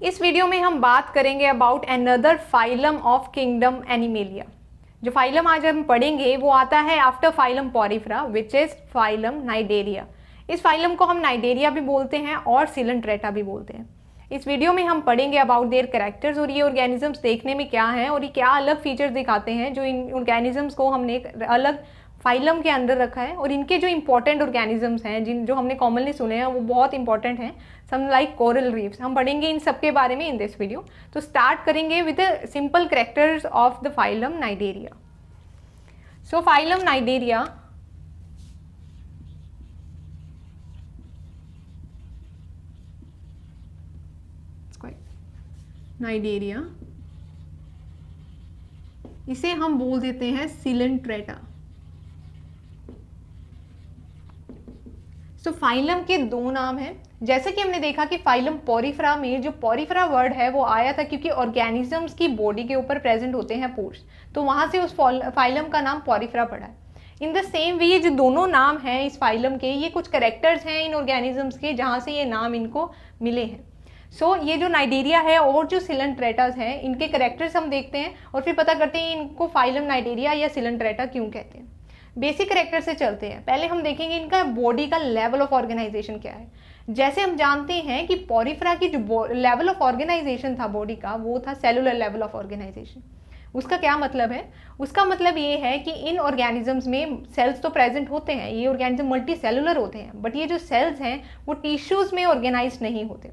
इस वीडियो में हम बात करेंगे about another phylum of kingdom animalia. जो फाइलम आज हम पढ़ेंगे वो आता है after phylum Porifera which is phylum Cnidaria. इस फाइलम को हम नाइडेरिया भी बोलते हैं और सिलेंट्रेटा भी बोलते हैं। इस वीडियो में हम पढ़ेंगे अबाउट देयर कैरेक्टर्स और ये ऑर्गेनिजम्स देखने में क्या हैं और ये क्या अलग फीचर्स दिखाते हैं जो इन ऑर्गेनिजम्स को हमने एक अलग फाइलम के अंदर रखा है, और इनके जो इंपॉर्टेंट ऑर्गेनिजम्स हैं जो हमने कॉमनली सुने हैं वो बहुत इंपॉर्टेंट हैं। सम लाइक कोरल रीफ्स, हम पढ़ेंगे इन सब के बारे में इन दिस वीडियो। तो स्टार्ट करेंगे with simple characters of the phylum Cnidaria. So phylum Cnidaria Cnidaria इसे हम बोल देते हैं सिलेंट्रेटा। तो फाइलम के दो नाम हैं। जैसे कि हमने देखा कि फाइलम पॉरीफेरा में जो पॉरीफेरा वर्ड है वो आया था क्योंकि ऑर्गेनिजम्स की बॉडी के ऊपर प्रेजेंट होते हैं पोर्स, तो वहां से उस फाइलम का नाम पॉरीफेरा पड़ा है। इन द सेम वे ये जो दोनों नाम हैं इस फाइलम के, ये कुछ कैरेक्टर्स हैं इन ऑर्गेनिजम्स के जहां से ये नाम इनको मिले हैं। सो ये जो नाइडेरिया है और जो सिलेंट्रेटास हैं इनके कैरेक्टर्स हम देखते हैं और फिर पता करते हैं इनको फाइलम नाइडेरिया या सिलेंट्रेटा क्यों कहते हैं। बेसिक कैरेक्टर से चलते हैं। पहले हम देखेंगे इनका बॉडी का लेवल ऑफ ऑर्गेनाइजेशन क्या है। जैसे हम जानते हैं कि पॉरीफेरा की जो लेवल ऑफ ऑर्गेनाइजेशन था बॉडी का वो था सेलुलर लेवल ऑफ ऑर्गेनाइजेशन। उसका क्या मतलब है? उसका मतलब ये है कि इन ऑर्गेनिजम्स में सेल्स तो प्रेजेंट होते हैं, ये ऑर्गेनिज्म मल्टी सेलुलर होते हैं, बट ये जो सेल्स हैं वो टिश्यूज में ऑर्गेनाइज नहीं होते।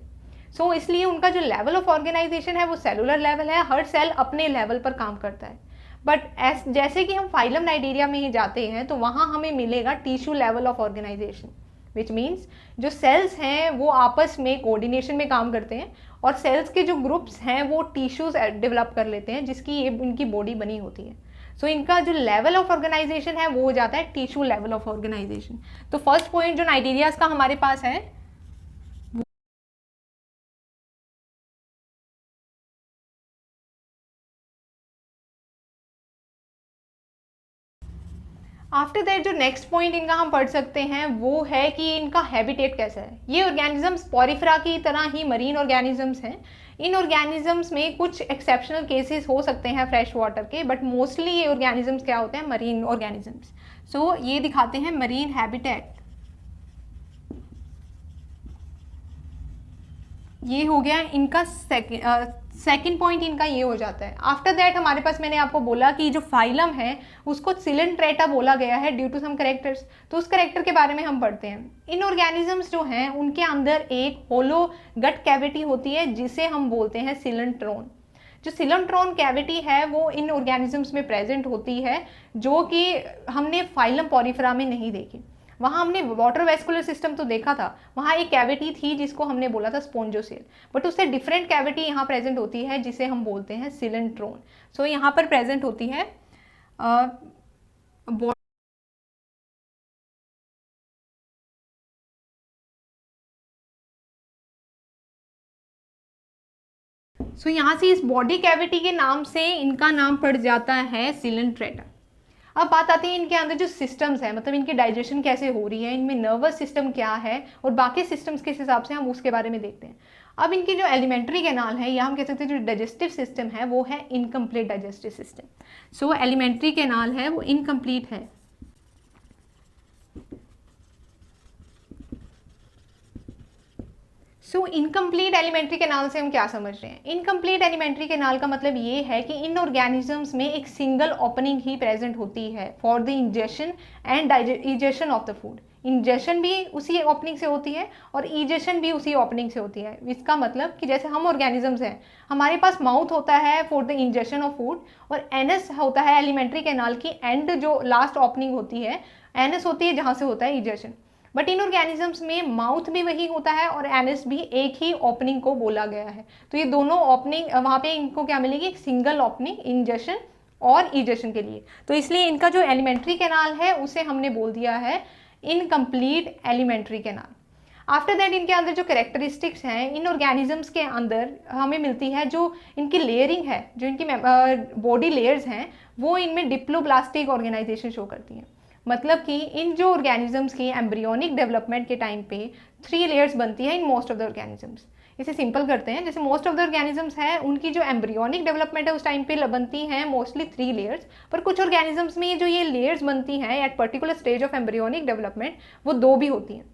सो इसलिए उनका जो लेवल ऑफ ऑर्गेनाइजेशन है वो सेलुलर लेवल है। हर सेल अपने लेवल पर काम करता है। बट जैसे कि हम फाइलम नाइडेरिया में ही जाते हैं तो वहाँ हमें मिलेगा tissue level of organization, which means जो सेल्स हैं वो आपस में कोऑर्डिनेशन में काम करते हैं और सेल्स के जो ग्रुप्स हैं वो टिश्यूज डेवलप कर लेते हैं जिसकी ये इनकी बॉडी बनी होती है। सो इनका जो लेवल ऑफ ऑर्गेनाइजेशन है वो हो जाता है टिश्यू लेवल ऑफ ऑर्गेनाइजेशन। तो फर्स्ट पॉइंट जो नाइडेरियाज का हमारे पास है, आफ्टर दैट जो नेक्स्ट पॉइंट इनका हम पढ़ सकते हैं वो है कि इनका हैबिटेट कैसा है। ये ऑर्गेनिजम्स पॉरीफेरा की तरह ही मरीन ऑर्गेनिजम्स हैं। इन ऑर्गेनिजम्स में कुछ एक्सेप्शनल केसेस हो सकते हैं फ्रेश वाटर के, बट मोस्टली ये ऑर्गेनिजम्स क्या होते हैं? Marine organisms. सो ये दिखाते हैं मरीन हैबिटेट। ये हो गया इनका सेकेंड पॉइंट इनका ये हो जाता है। आफ्टर दैट हमारे पास मैंने आपको बोला कि जो फाइलम है उसको सिलेंट्रेटा बोला गया है ड्यू टू सम कैरेक्टर्स। तो उस कैरेक्टर के बारे में हम पढ़ते हैं। इन ऑर्गेनिजम्स जो हैं उनके अंदर एक होलो गट कैविटी होती है जिसे हम बोलते हैं सिलेंट्रोन। जो सिलेंट्रोन कैविटी है वो इन ऑर्गेनिजम्स में प्रेजेंट होती है जो कि हमने फाइलम पॉरीफेरा में नहीं देखी। वहाँ हमने वाटर वेस्कुलर सिस्टम तो देखा था, वहाँ एक कैविटी थी जिसको हमने बोला था स्पोंजोसेल, बट उससे डिफरेंट कैविटी यहाँ प्रेजेंट होती है जिसे हम बोलते हैं सिलेंट्रोन। सो यहाँ पर प्रेजेंट होती है सो यहाँ से इस बॉडी कैविटी के नाम से इनका नाम पड़ जाता है सिलेंट्रेटा। अब बात आती है इनके अंदर जो सिस्टम्स है, मतलब इनकी डाइजेशन कैसे हो रही है, इनमें नर्वस सिस्टम क्या है और बाकी सिस्टम्स किस हिसाब से हम उसके बारे में देखते हैं। अब इनकी जो एलिमेंट्री कैनाल है या हम कह सकते हैं जो डाइजेस्टिव सिस्टम है वो है इनकम्प्लीट डाइजेस्टिव सिस्टम। सो एलिमेंट्री कैनाल है वो इनकम्प्लीट है। सो इनकम्प्लीट एलिमेंट्री कैनाल से हम क्या समझ रहे हैं? इनकम्प्लीट एलिमेंट्री कैनाल का मतलब ये है कि इन ऑर्गेनिजम्स में एक सिंगल ओपनिंग ही प्रेजेंट होती है for the ingestion and digestion of the food. Ingestion भी उसी ओपनिंग से होती है और इजेशन भी उसी ओपनिंग से होती है। इसका मतलब कि जैसे हम ऑर्गेनिजम्स हैं, हमारे पास माउथ होता है for the ingestion of food और एनस होता है एलिमेंट्री कैनाल की एंड जो लास्ट ओपनिंग होती है, एनस होती है जहाँ से होता है इजेशन। बट इन ऑर्गेनिजम्स में माउथ भी वही होता है और एनस भी एक ही ओपनिंग को बोला गया है। तो ये दोनों ओपनिंग वहाँ पे इनको क्या मिलेगी? एक सिंगल ओपनिंग इंजेशन और इजेशन के लिए। तो इसलिए इनका जो एलिमेंट्री कैनाल है उसे हमने बोल दिया है incomplete alimentary canal. After that इनके अंदर जो कैरेक्टरिस्टिक्स हैं इन ऑर्गेनिजम्स के अंदर हमें मिलती है, जो इनकी लेयरिंग है, जो इनकी बॉडी लेयर्स हैं वो इनमें डिप्लोब्लास्टिक ऑर्गेनाइजेशन शो करती हैं। मतलब कि इन जो ऑर्गेनिजम्स की एम्ब्रियोनिक डेवलपमेंट के टाइम पे 3 लेयर्स बनती है in most of the organisms. इसे सिंपल करते हैं, जैसे मोस्ट ऑफ द ऑर्गेनिजम्स हैं उनकी जो एम्ब्रियोनिक डेवलपमेंट है उस टाइम पे बनती हैं मोस्टली 3 लेयर्स, पर कुछ ऑर्गेनिजम्स में जो ये लेयर्स बनती हैं at particular stage of embryonic development वो 2 भी होती हैं।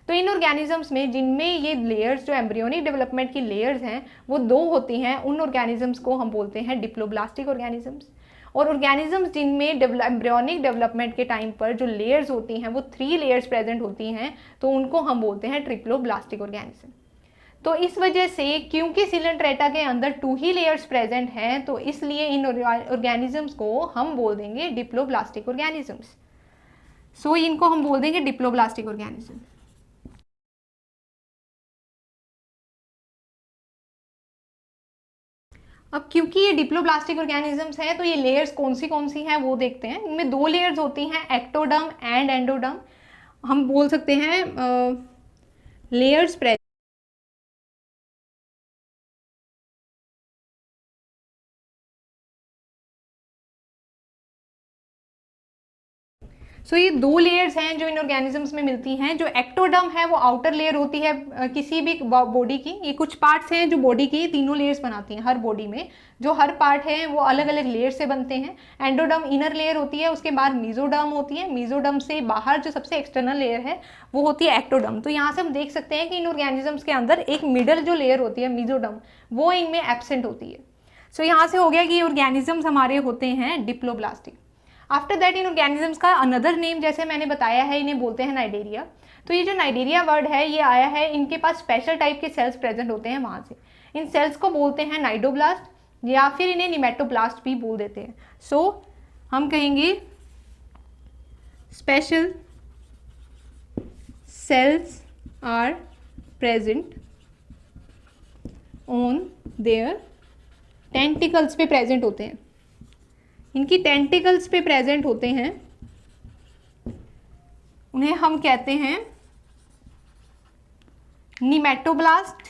तो इन ऑर्गेनिजम्स में जिनमें ये लेयर्स जो एम्ब्रियोनिक डेवलपमेंट की लेयर्स हैं वो 2 होती हैं, उन ऑर्गेनिजम्स को हम बोलते हैं डिप्लोब्लास्टिक ऑर्गेनिजम्स। और ऑर्गेनिजम्स जिनमें एम्ब्रियोनिक डेवलपमेंट के टाइम पर जो लेयर्स होती हैं वो 3 लेयर्स प्रेजेंट होती हैं, तो उनको हम बोलते हैं ट्रिप्लोब्लास्टिक ऑर्गेनिज्म। तो इस वजह से क्योंकि सिलेंट्रेटा के अंदर 2 ही लेयर्स प्रेजेंट हैं, तो इसलिए इन ऑर्गेनिजम्स को हम बोल देंगे डिप्लोब्लास्टिक ऑर्गेनिजम्स। सो इनको हम बोल देंगे डिप्लोब्लास्टिक ऑर्गेनिज्म। अब क्योंकि ये डिप्लोब्लास्टिक ऑर्गेनिजम्स हैं तो ये लेयर्स कौन सी हैं वो देखते हैं। इनमें 2 लेयर्स होती हैं, एक्टोडर्म एंड एंडोडर्म। हम बोल सकते हैं लेयर्स प्रेजेंट। सो ये 2 लेयर्स हैं जो इन ऑर्गेनिजम्स में मिलती हैं। जो एक्टोडर्म है वो आउटर लेयर होती है किसी भी बॉडी की। ये कुछ पार्ट्स हैं जो बॉडी की तीनों लेयर्स बनाती हैं, हर बॉडी में जो हर पार्ट है वो अलग अलग लेयर से बनते हैं। एंडोडर्म इनर लेयर होती है, उसके बाद मीजोडर्म होती है, मीजोडर्म से बाहर जो सबसे एक्सटर्नल लेयर है वो होती है एक्टोडर्म। तो यहाँ से हम देख सकते हैं कि इन ऑर्गेनिजम्स के अंदर एक मिडल जो लेयर होती है मीजोडर्म वो इनमें एब्सेंट होती है। सो यहाँ से हो गया कि ये ऑर्गेनिजम्स हमारे होते हैं diploblastic. After that in organisms का अनदर नेम जैसे मैंने बताया है, इन्हें बोलते हैं नाइडेरिया। तो ये जो नाइडेरिया वर्ड है ये आया है, इनके पास स्पेशल टाइप के सेल्स प्रेजेंट होते हैं वहाँ से। इन सेल्स को बोलते हैं नाइडोब्लास्ट या फिर इन्हें निमेटोब्लास्ट भी बोल देते हैं। सो हम कहेंगे special cells are present on their tentacles पे प्रेजेंट होते हैं, इनकी टेंटिकल्स पे प्रेजेंट होते हैं, उन्हें हम कहते हैं निमेटोब्लास्ट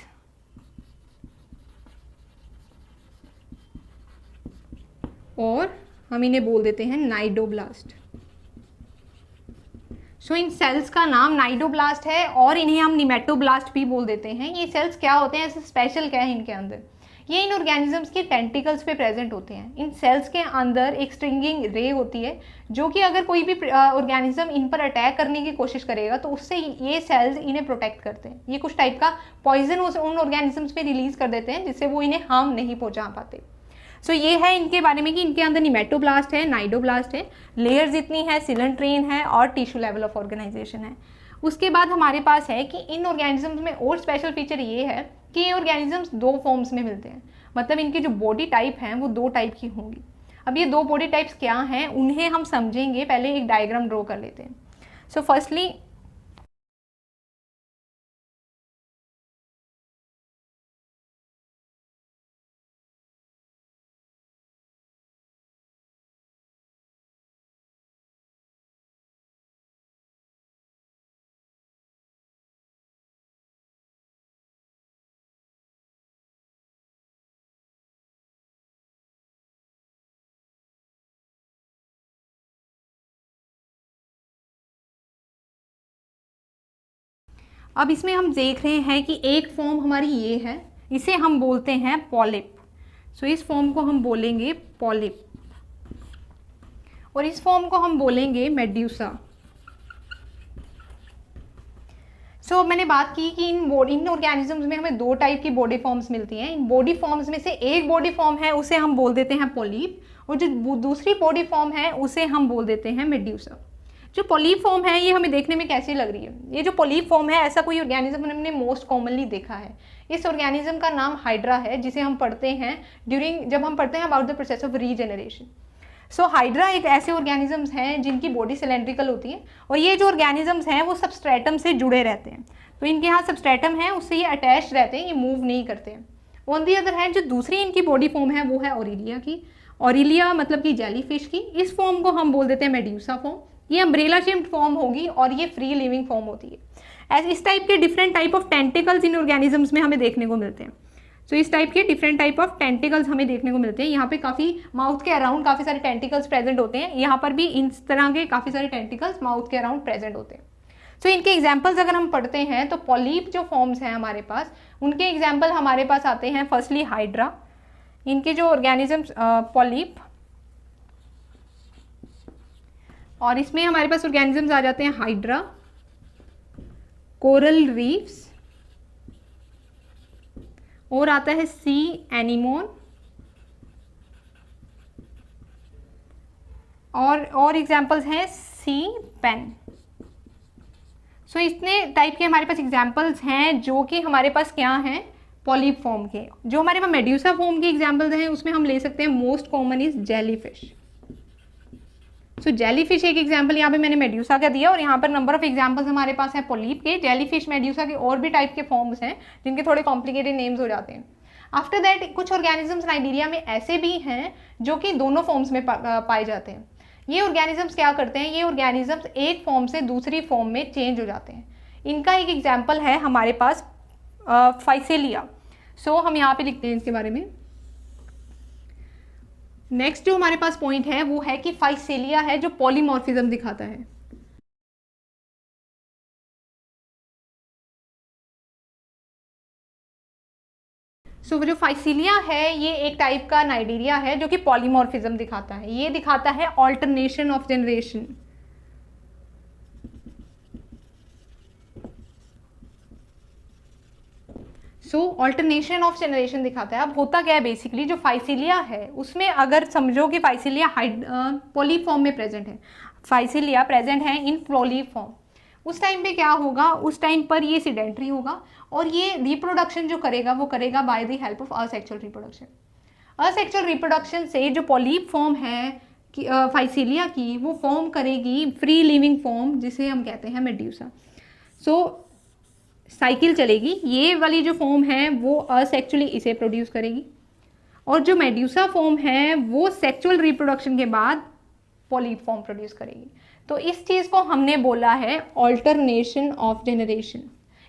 और हम इन्हें बोल देते हैं नाइडोब्लास्ट। सो इन सेल्स का नाम नाइडोब्लास्ट है और इन्हें हम निमेटोब्लास्ट भी बोल देते हैं। ये सेल्स क्या होते हैं, ऐसे स्पेशल क्या है इनके अंदर, ये इन ऑर्गेनिजम्स के टेंटिकल्स पे प्रेजेंट होते हैं। इन सेल्स के अंदर एक स्ट्रिंगिंग रे होती है जो कि अगर कोई भी ऑर्गेनिज्म इन पर अटैक करने की कोशिश करेगा तो उससे ये सेल्स इन्हें प्रोटेक्ट करते हैं। ये कुछ टाइप का पॉइजन उन ऑर्गेनिजम्स पे रिलीज कर देते हैं जिससे वो इन्हें हार्म नहीं पहुंचा पाते। सो ये है इनके बारे में कि इनके अंदर निमेटोब्लास्ट है, नाइडोब्लास्ट है, लेयर्स इतनी है, सिलेंट्रेन है और टिश्यू लेवल ऑफ ऑर्गेनाइजेशन है। उसके बाद हमारे पास है कि इन ऑर्गेनिजम्स में और स्पेशल फीचर ये है कि ये ऑर्गेनिजम्स 2 फॉर्म्स में मिलते हैं, मतलब इनकी जो बॉडी टाइप हैं वो 2 टाइप की होंगी। अब ये 2 बॉडी टाइप्स क्या हैं उन्हें हम समझेंगे, पहले एक डायग्राम ड्रॉ कर लेते हैं। सो फर्स्टली अब इसमें हम देख रहे हैं कि एक फॉर्म हमारी ये है, इसे हम बोलते हैं पॉलिप। सो इस फॉर्म को हम बोलेंगे पॉलिप और इस फॉर्म को हम बोलेंगे मेड्यूसा। सो मैंने बात की कि इन ऑर्गेनिजम्स में हमें 2 टाइप की बॉडी फॉर्म्स मिलती हैं। इन बॉडी फॉर्म्स में से एक बॉडी फॉर्म है उसे हम बोल देते हैं पॉलिप और जो दूसरी बॉडी फॉर्म है उसे हम बोल देते हैं मेड्यूसा। जो पॉलीप फॉर्म है ये हमें देखने में कैसी लग रही है, ये जो पॉलीप फॉर्म है ऐसा कोई ऑर्गेनिज्म हमने मोस्ट कॉमनली देखा है। इस ऑर्गेनिज्म का नाम हाइड्रा है जिसे हम पढ़ते हैं जब हम पढ़ते हैं about the process of regeneration. So hydra एक ऐसे ऑर्गेनिजम्स हैं जिनकी बॉडी सिलेंड्रिकल होती है और ये जो ऑर्गेनिजम्स हैं वो सबस्ट्रेटम से जुड़े रहते हैं। तो इनके यहाँ सबस्ट्रेटम है उससे ये अटैच रहते हैं, ये मूव नहीं करते हैं। ऑन दी अदर हैंड जो दूसरी इनकी बॉडी फॉर्म है वो है ऑरिलिया की। ऑरिलिया मतलब कि जेलीफिश की। इस फॉर्म को हम बोल देते हैं मेड्यूसा फॉर्म। ये अम्ब्रेला शेप्ड फॉर्म होगी और ये फ्री लिविंग फॉर्म होती है। इस टाइप के different type of tentacles in organisms में हमें देखने को मिलते हैं। सो इस टाइप के डिफरेंट टाइप ऑफ टेंटिकल्स हमें देखने को मिलते हैं। यहाँ पे काफ़ी माउथ के अराउंड काफ़ी सारे टेंटिकल्स प्रेजेंट होते हैं, यहाँ पर भी इस तरह के काफ़ी सारे टेंटिकल्स माउथ के अराउंड प्रेजेंट होते हैं। सो इनके एग्जाम्पल्स अगर हम पढ़ते हैं तो पॉलीप जो फॉर्म्स हैं हमारे पास, उनके एग्जाम्पल हमारे पास आते हैं फर्स्टली हाइड्रा, इनके जो ऑर्गेनिजम्स पॉलीप, और इसमें हमारे पास ऑर्गेनिजम्स आ जाते हैं हाइड्रा, कोरल रीफ्स, और आता है सी एनीमोन, और एग्जाम्पल्स हैं सी पेन। सो इतने टाइप के हमारे पास एग्जाम्पल्स हैं जो कि हमारे पास क्या हैं, पॉलीप फॉर्म के। जो हमारे पास मेड्यूसा फॉर्म के एग्जाम्पल्स हैं उसमें हम ले सकते हैं most common is jellyfish. So jellyfish एक एग्जाम्पल यहाँ पे मैंने मेड्यूसा का दिया, और यहाँ पर नंबर ऑफ एग्जाम्पल्स हमारे पास हैं पॉलीप के, जेलीफिश, मेड्यूसा के और भी टाइप के फॉर्म्स हैं जिनके थोड़े कॉम्प्लिकेटेड नेम्स हो जाते हैं। आफ्टर दैट कुछ ऑर्गेनिजम्स नाइजीरिया में ऐसे भी हैं जो कि दोनों फॉर्म्स में पाए जाते हैं। ये ऑर्गेनिजम्स क्या करते हैं, ये ऑर्गेनिजम्स एक फॉर्म से दूसरी फॉर्म में चेंज हो जाते हैं। इनका एक एग्जाम्पल है हमारे पास फाइसेलिया। सो हम यहाँ पे लिखते हैं इसके बारे में। नेक्स्ट जो हमारे पास पॉइंट है वो है कि फाइसेलिया है जो पॉलीमॉर्फिज्म दिखाता है। सो जो फाइसीलिया है ये एक टाइप का नाइजीरिया है जो कि पॉलीमॉर्फिज्म दिखाता है। ये दिखाता है alternation of generation. So alternation of generation दिखाता है। अब होता क्या है बेसिकली, जो फाइसीलिया है उसमें अगर समझो कि फाइसीलिया पॉलीप फॉर्म में प्रेजेंट है, फाइसीलिया प्रेजेंट है इन पॉलीप फॉर्म, उस टाइम पे क्या होगा, उस टाइम पर ये सीडेंट्री होगा और ये रिप्रोडक्शन जो करेगा वो करेगा by the help of asexual reproduction. Asexual reproduction से जो पॉलीप फॉर्म है फाइसीलिया की, वो फॉर्म करेगी फ्री लिविंग फॉर्म जिसे हम कहते हैं मेड्यूसा। सो साइकिल चलेगी, ये वाली जो फॉर्म है वो असेक्सुअली इसे प्रोड्यूस करेगी, और जो मेड्यूसा फॉर्म है वो सेक्सुअल रिप्रोडक्शन के बाद पॉलीप फॉर्म प्रोड्यूस करेगी। तो इस चीज़ को हमने बोला है ऑल्टरनेशन ऑफ जनरेशन।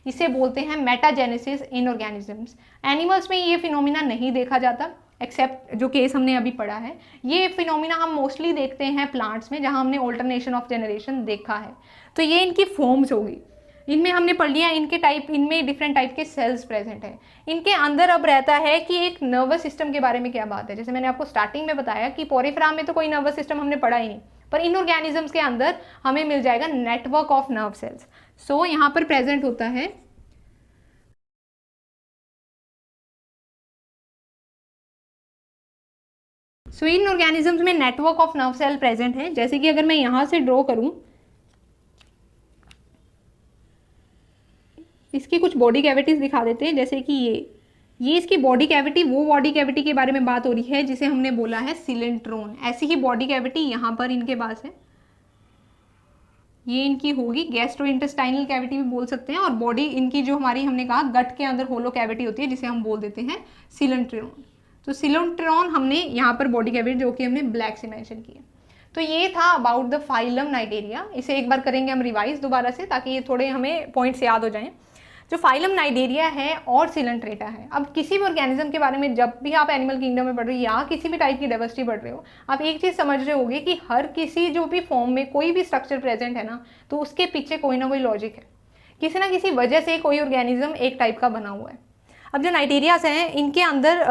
इसे बोलते हैं मेटाजेनेसिस इन ऑर्गेनिजम्स। एनिमल्स में ये फिनोमिना नहीं देखा जाता, एक्सेप्ट जो केस हमने अभी पढ़ा है। ये फिनोमिना हम मोस्टली देखते हैं प्लांट्स में, जहां हमने ऑल्टरनेशन ऑफ जनरेशन देखा है। तो ये इनकी फॉर्म्स होगी। इनमें हमने पढ़ लिया इनके टाइप, इनमें डिफरेंट टाइप के सेल्स प्रेजेंट हैं। इनके अंदर अब रहता है कि एक नर्वस सिस्टम के बारे में क्या बात है। जैसे मैंने आपको स्टार्टिंग में बताया कि पोरीफेरा में तो कोई नर्वस सिस्टम हमने पढ़ा ही नहीं, पर इन ऑर्गेनिजम्स के अंदर हमें मिल जाएगा network of nerve cells. So यहाँ पर प्रेजेंट होता है इन ऑर्गेनिजम्स में network of nerve cell present है। जैसे कि अगर मैं यहां से ड्रॉ करूं, इसकी कुछ बॉडी कैविटीज दिखा देते हैं। जैसे कि ये इसकी बॉडी कैविटी, वो बॉडी कैविटी के बारे में बात हो रही है जिसे हमने बोला है सिलेंट्रोन। ऐसी ही बॉडी कैविटी यहाँ पर इनके पास है, ये इनकी होगी गैस्ट्रोइंटेस्टाइनल कैविटी भी बोल सकते हैं। और बॉडी इनकी जो हमारी हमने कहा गट के अंदर होलो कैविटी होती है जिसे हम बोल देते हैं सिलेंट्रोन। तो सिलेंट्रोन हमने यहाँ पर बॉडी कैविटी जो कि हमने ब्लैक से मेंशन की है। तो ये था अबाउट द फाइलम नाइजीरिया। इसे एक बार करेंगे हम रिवाइज दोबारा से, ताकि ये थोड़े हमें पॉइंट्स याद हो जाएं। जो फाइलम नाइजीरिया है और सिलेंट्रेटा है। अब किसी भी ऑर्गेनिज्म के बारे में जब भी आप एनिमल किंगडम में पढ़ रहे हो या किसी भी टाइप की डाइवर्सिटी पढ़ रहे हो, आप एक चीज़ समझ रहे होगे कि हर किसी जो भी फॉर्म में कोई भी स्ट्रक्चर प्रेजेंट है ना, तो उसके पीछे कोई ना कोई लॉजिक है। किसी ना किसी वजह से कोई ऑर्गेनिज्म एक टाइप का बना हुआ है। अब जो नाइजीरियास हैं इनके अंदर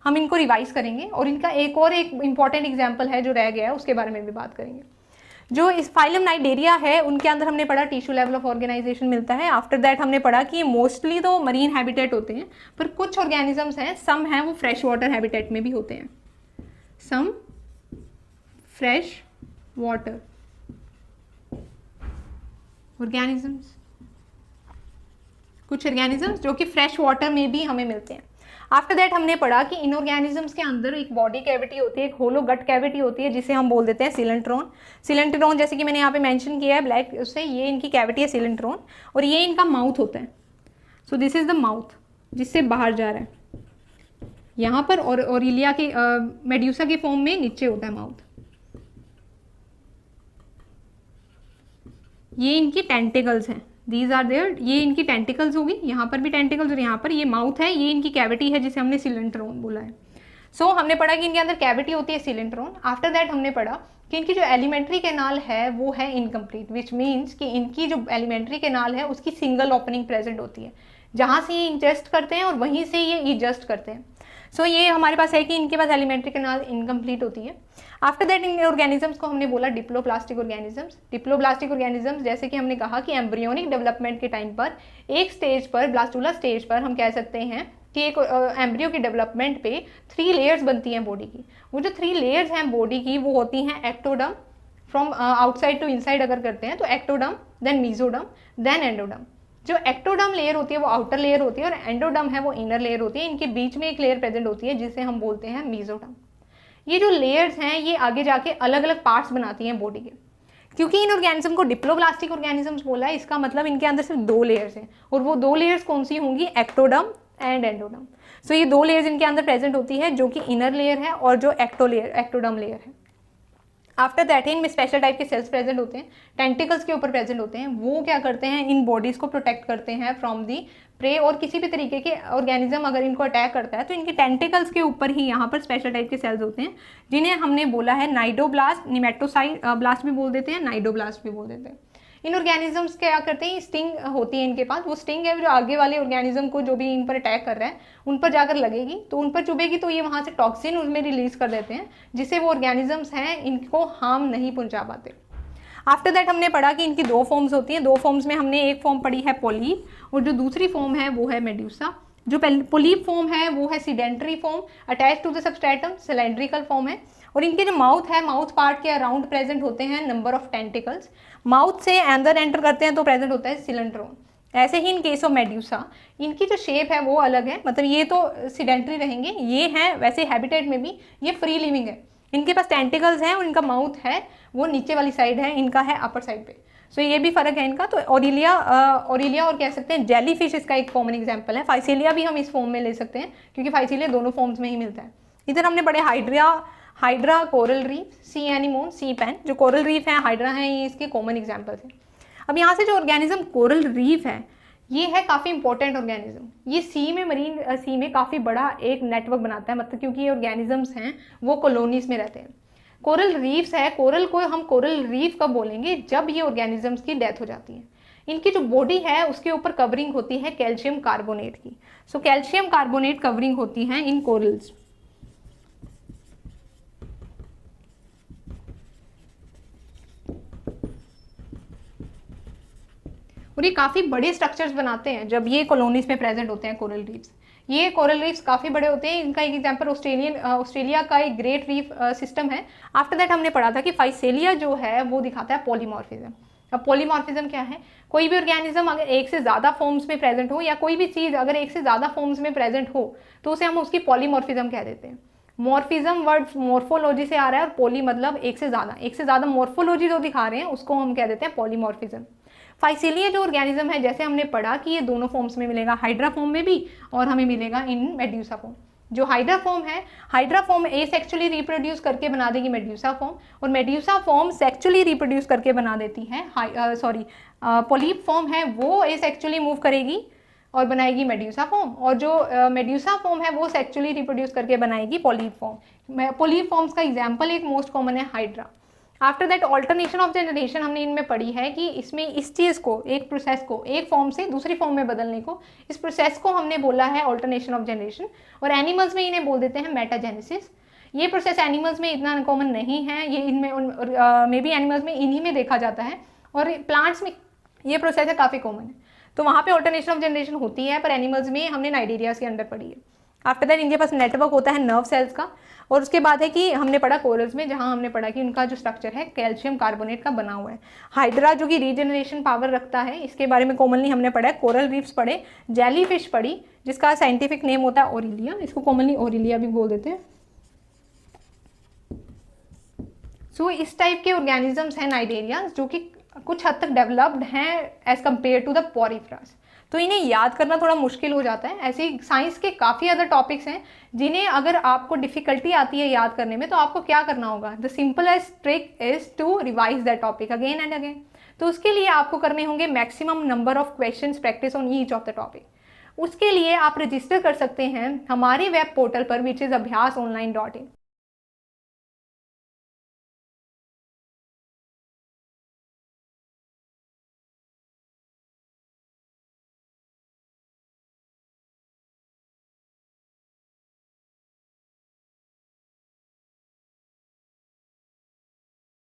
हम इनको रिवाइज करेंगे, और इनका एक इंपॉर्टेंट एग्जाम्पल है जो रह गया है, उसके बारे में भी बात करेंगे। जो इस फाइलम नाइजीरिया है उनके अंदर हमने पढ़ा टिश्यू लेवल ऑफ ऑर्गेनाइजेशन मिलता है। आफ्टर दैट हमने पढ़ा कि मोस्टली तो मरीन हैबिटेट होते हैं, पर कुछ ऑर्गेनिजम्स हैं, सम हैं वो फ्रेश वाटर हैबिटेट में भी होते हैं। सम फ्रेश वाटर ऑर्गेनिजम्स, कुछ ऑर्गेनिजम्स जो कि फ्रेश वाटर में भी हमें मिलते हैं। आफ्टर दैट हमने पढ़ा कि इन ऑर्गेनिजम्स के अंदर एक बॉडी कैविटी होती है, एक होलो गट कैविटी होती है जिसे हम बोल देते हैं सिलेंट्रोन। सिलेंट्रोन जैसे कि मैंने यहाँ पे मेंशन किया है ब्लैक उससे, ये इनकी कैविटी है सिलेंट्रोन, और ये इनका माउथ होता है। So this is the mouth जिससे बाहर जा रहा है यहाँ पर, और ओरिलिया के मेड्यूसा के फॉर्म में नीचे होता है माउथ। ये इनकी टेंटिकल्स हैं, दीज आर देयर, ये इनकी टेंटिकल्स होगी, यहाँ पर भी टेंटिकल्स, और यहाँ पर ये माउथ है, ये इनकी कैविटी है जिसे हमने सिलेंट्रोन बोला है। हमने पढ़ा कि इनके अंदर कैविटी होती है सिलेंट्रोन। आफ्टर दैट हमने पढ़ा कि इनकी जो एलिमेंट्री कैनाल है वो है इनकम्प्लीट, विच मीन्स कि इनकी जो एलिमेंट्री कैनाल है उसकी सिंगल ओपनिंग प्रेजेंट होती है, जहाँ से ये इंजेस्ट करते हैं और वहीं से ये इजस्ट करते हैं। ये हमारे पास है कि इनके पास एलिमेंट्री कैनाल इनकम्प्लीट होती है। आफ्टर दैट इन ऑर्गेनिजम्स को हमने बोला डिप्लोप्लास्टिक ऑर्गेनिजम्स। डिप्लोप्लास्टिक ऑर्गेनिजम्स जैसे कि हमने कहा कि एम्ब्रियोनिक डेवलपमेंट के टाइम पर एक स्टेज पर, ब्लास्टुला स्टेज पर, हम कह सकते हैं कि एक एम्ब्रियो की डेवलपमेंट पे 3 लेयर्स बनती हैं बॉडी की। वो जो 3 लेयर्स हैं बॉडी की वो होती हैं ectoderm, from outside to inside अगर करते हैं तो ectoderm, then mesoderm, then endoderm. जो एक्टोडर्म लेयर होती है वो आउटर लेयर होती है और एंडोडर्म है वो इनर लेयर होती है। इनके बीच में एक लेयर प्रेजेंट होती है जिसे हम बोलते हैं मीजोडर्म। ये जो लेयर्स हैं ये आगे जाके अलग अलग पार्ट्स बनाती हैं बॉडी के। क्योंकि इन ऑर्गेनिज्म को डिप्लोप्लास्टिक ऑर्गेनिजम्स बोला है, इसका मतलब इनके अंदर सिर्फ 2 लेयर्स हैं, और वो 2 लेयर्स कौन सी होंगी? Ectoderm and endoderm. ये 2 लेयर्स इनके अंदर प्रेजेंट होती है, जो कि इनर लेयर है और जो एक्टोडर्म लेयर है। आफ्टर दैट इनमें स्पेशल टाइप के सेल्स प्रेजेंट होते हैं, टेंटिकल्स के ऊपर प्रेजेंट होते हैं। वो क्या करते हैं? इन बॉडीज को प्रोटेक्ट करते हैं फ्रॉम दी प्रे, और किसी भी तरीके के ऑर्गेनिज्म अगर इनको अटैक करता है तो इनके टेंटिकल्स के ऊपर ही यहाँ पर स्पेशल टाइप के सेल्स होते हैं, जिन्हें हमने बोला है नाइडोब्लास्ट, निमेटोसाइट ब्लास्ट भी बोल देते हैं, नाइडोब्लास्ट भी बोल देते हैं। इन ऑर्गेनिजम्स क्या करते हैं? स्टिंग होती है इनके पास। वो स्टिंग है जो आगे वाले ऑर्गेनिज्म को, जो भी इन पर अटैक कर रहा है, उन पर जाकर लगेगी, तो उन पर चुभेगी तो ये वहाँ से टॉक्सिन उसमें रिलीज कर देते हैं, जिससे वो ऑर्गेनिजम्स हैं इनको हार्म नहीं पहुंचा पाते। आफ्टर दैट हमने पढ़ा कि इनकी 2 फॉर्म्स होती हैं। 2 फॉर्म्स में हमने एक फॉर्म पढ़ी है पोलीप, और जो दूसरी फॉर्म है वो है मेड्यूसा। जो पोलीप फॉर्म है वो है sedentary form, attach to the substratum, cylindrical form है। और इनके जो माउथ है, माउथ पार्ट के अराउंड प्रेजेंट होते हैं नंबर ऑफ टेंटिकल्स। माउथ से अंदर एंटर करते हैं तो प्रेजेंट होता है सिलेंट्रोन। ऐसे ही इन केस ऑफ मेड्यूसा इनकी जो शेप है वो अलग है, मतलब ये तो सीडेंटरी रहेंगे, ये हैं वैसे हैबिटेट में भी ये फ्री लिविंग है। इनके पास टेंटिकल्स हैं और इनका माउथ है वो नीचे वाली साइड है, इनका है अपर साइड पे। ये भी फर्क है इनका। तो ओरिलिया और कह सकते हैं जेली फिश इसका एक कॉमन एग्जाम्पल है। फाइसेलिया भी हम इस फॉर्म में ले सकते हैं, क्योंकि फाइसेलिया दोनों फॉर्म्स में ही मिलता है। इधर हमने पढ़े hydra, coral reef, sea anemone, sea pen. जो कोरल रीफ है, हाइड्रा है, ये इसके कॉमन एग्जाम्पल्स हैं। अब यहाँ से जो ऑर्गेनिज्म कोरल रीफ है, ये है काफ़ी इंपॉर्टेंट ऑर्गेनिज्म। ये सी में, मरीन सी में काफ़ी बड़ा एक नेटवर्क बनाता है, मतलब क्योंकि ये ऑर्गेनिजम्स हैं वो कॉलोनीज में रहते हैं। कोरल रीफ्स है, कोरल को हम कोरल रीफ कब बोलेंगे? जब ये ऑर्गेनिजम्स की डेथ हो जाती है। इनकी जो बॉडी है उसके ऊपर कवरिंग होती है कैल्शियम कार्बोनेट की। कैल्शियम कार्बोनेट कवरिंग होती है इन कोरल्स। और ये काफ़ी बड़े स्ट्रक्चर्स बनाते हैं जब ये कॉलोनीज में प्रेजेंट होते हैं कोरल रीफ्स। ये कोरल रीफ्स काफ़ी बड़े होते हैं। इनका एक एग्जांपल ऑस्ट्रेलिया का एक ग्रेट रीफ सिस्टम है। आफ्टर दैट हमने पढ़ा था कि फाइसेलिया जो है वो दिखाता है पॉलीमॉर्फिज्म। अब पॉलीमॉर्फिज्म क्या है? कोई भी ऑर्गेनिज्म अगर एक से ज़्यादा फॉर्म्स में प्रेजेंट हो, या कोई भी चीज़ अगर एक से ज़्यादा फॉर्म्स में प्रेजेंट हो, तो उसे हम उसकी पॉलीमॉर्फिज्म कह देते हैं। मॉर्फिज्म वर्ड मॉर्फोलॉजी से आ रहा है, और पॉली मतलब एक से ज़्यादा मॉर्फोलॉजी जो दिखा रहे हैं उसको हम कह देते हैं पॉलीमॉर्फिज्म। फाइसेलिया जो ऑर्गेनिज्म है, जैसे हमने पढ़ा कि ये दोनों फॉर्म्स में मिलेगा, हाइड्रा फॉर्म में भी और हमें मिलेगा इन मेड्यूसा फॉर्म। जो हाइड्रा फॉर्म है, हाइड्रा फॉर्म एसेक्सुअली रिप्रोड्यूस करके बना देगी मेड्यूसा फॉर्म, और मेड्यूसा फॉर्म सेक्सुअली रिप्रोड्यूस करके बना देती है पोलीप फॉर्म है वो एसेक्सुअली मूव करेगी और बनाएगी मेड्यूसा फॉर्म, और जो मेड्यूसा फॉर्म है वो सेक्सुअली रिप्रोड्यूस करके बनाएगी पोलीप फॉर्म। पोलीप फॉर्म्स का एग्जाम्पल एक मोस्ट कॉमन है hydra. After that alternation of generation हमने इनमें पढ़ी है कि इसमें इस चीज़ को, एक प्रोसेस को एक फॉर्म से दूसरी फॉर्म में बदलने को, इस प्रोसेस को हमने बोला है ऑल्टरनेशन ऑफ जनरेशन। और एनिमल्स में इन्हें बोल देते हैं मेटाजेनेसिस। ये प्रोसेस एनिमल्स में इतना अनकॉमन नहीं है, ये इनमें मे बी एनिमल्स में इन्हीं में देखा जाता है, और प्लांट्स में ये प्रोसेस है काफ़ी कॉमन है। तो वहाँ पे ऑल्टरनेशन ऑफ जनरेशन होती है, पर एनिमल्स में हमने नाइडेरियाज के अंडर पढ़ी है। आफ्टर दैट इनके पास नेटवर्क होता है नर्व सेल्स का। और उसके बाद है कि हमने पढ़ा कोरल्स में, जहाँ हमने पढ़ा कि उनका जो स्ट्रक्चर है कैल्शियम कार्बोनेट का बना हुआ है। हाइड्रा जो कि रीजनरेशन पावर रखता है, इसके बारे में कॉमनली हमने पढ़ा है। कोरल रीफ्स पढ़े, जेली फिश पढ़ी जिसका साइंटिफिक नेम होता है ओरिलिया, इसको कॉमनली ओरिलिया भी बोल देते हैं। इस टाइप के ऑर्गेनिजम्स हैं नाइडेरियाज, जो कि कुछ हद तक डेवलप्ड हैं एज कम्पेयर टू द पॉरीफ्रास। तो इन्हें याद करना थोड़ा मुश्किल हो जाता है। ऐसे ही साइंस के काफ़ी अदर टॉपिक्स हैं जिन्हें अगर आपको डिफिकल्टी आती है याद करने में, तो आपको क्या करना होगा? The simplest trick is to revise that topic again and again. तो उसके लिए आपको करने होंगे maximum number of questions practice on each of the topic. उसके लिए आप रजिस्टर कर सकते हैं हमारे वेब पोर्टल पर, विच इज़ abhyasonline.in।